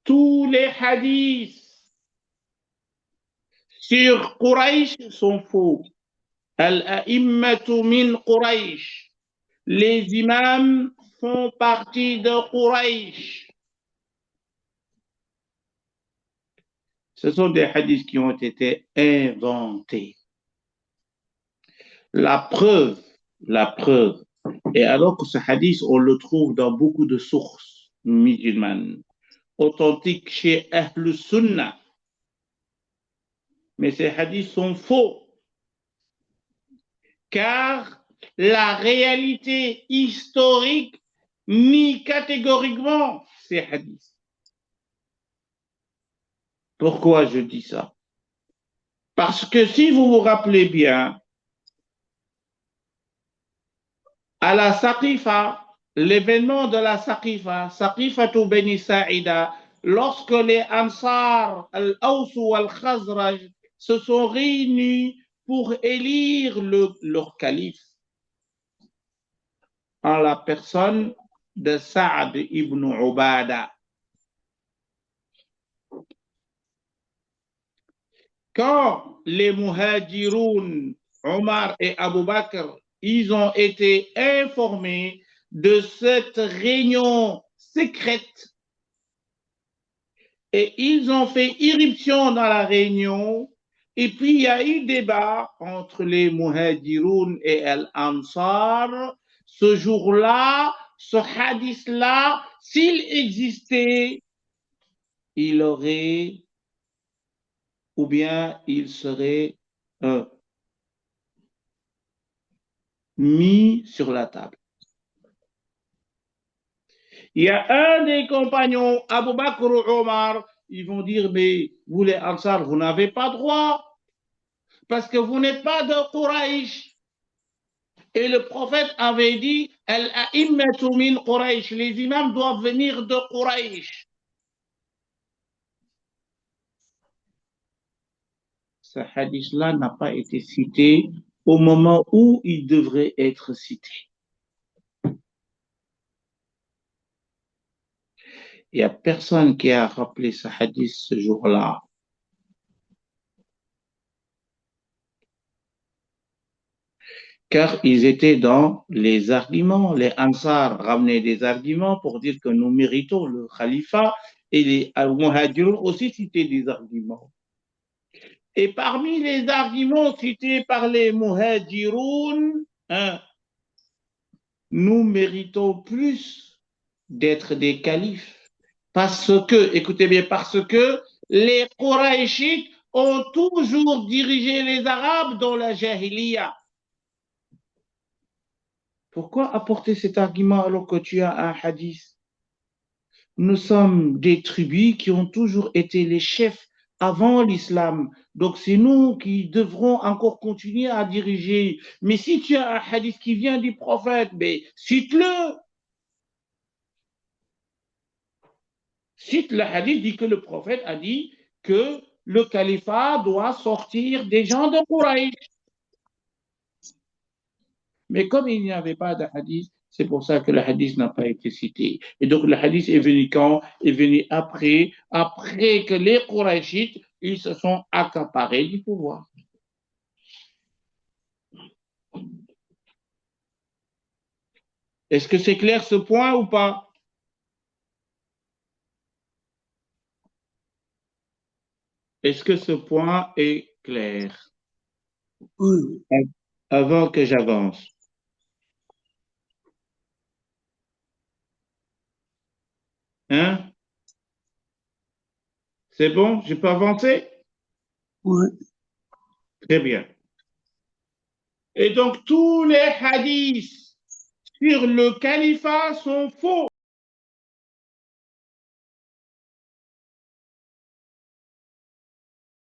Tous les hadiths sur Quraysh sont faux. Al-a'immatu min Quraysh. Les imams font partie de Quraysh. Ce sont des hadiths qui ont été inventés. La preuve. Et alors que ce hadith, on le trouve dans beaucoup de sources musulmanes, authentiques chez Ahl Sunnah. Mais ces hadiths sont faux, car la réalité historique nie catégoriquement ces hadiths. Pourquoi je dis ça? Parce que si vous vous rappelez bien, à la Saqifa, l'événement de la Saqifa, Saqifatu Beni Sa'ida, lorsque les Ansar, Al-Aws ou Al-Khazraj se sont réunis pour élire leur calife, en la personne de Saad ibn Ubada. Quand les Muhajiroun, Omar et Abu Bakr, ils ont été informés de cette réunion secrète et ils ont fait irruption dans la réunion, et puis il y a eu débat entre les Muhajiroun et Al-Ansar. Ce jour-là, ce hadith-là, s'il existait, il aurait, ou bien il serait mis sur la table. Il y a un des compagnons, Abu Bakr ou Omar, ils vont dire, mais vous les Ansar, vous n'avez pas droit, parce que vous n'êtes pas de Quraysh. Et le prophète avait dit, Al-a'immatu min Quraysh, les imams doivent venir de Quraysh. Ce hadith-là n'a pas été cité au moment où il devrait être cité. Il n'y a personne qui a rappelé ce hadith ce jour-là. Car ils étaient dans les arguments. Les Ansar ramenaient des arguments pour dire que nous méritons le khalifa, et les Muhajiroun aussi citaient des arguments. Et parmi les arguments cités par les Muhajiroun, nous méritons plus d'être des califes. Parce que, écoutez bien, parce que les Qurayshites ont toujours dirigé les Arabes dans la Jahiliya. Pourquoi apporter cet argument alors que tu as un hadith? Nous sommes des tribus qui ont toujours été les chefs avant l'islam. Donc c'est nous qui devrons encore continuer à diriger. Mais si tu as un hadith qui vient du prophète, ben, cite-le. Cite le hadith, dit que le prophète a dit que le califat doit sortir des gens de Quraysh. Mais comme il n'y avait pas de hadith, c'est pour ça que le hadith n'a pas été cité. Et donc le hadith est venu quand? Est venu après que les Qurayshites, ils se sont accaparés du pouvoir. Est-ce que c'est clair ce point ou pas? Est-ce que ce point est clair? Oui. Avant que j'avance. Hein? C'est bon? Je peux avancer? Oui. Très bien. Et donc tous les hadiths sur le califat sont faux.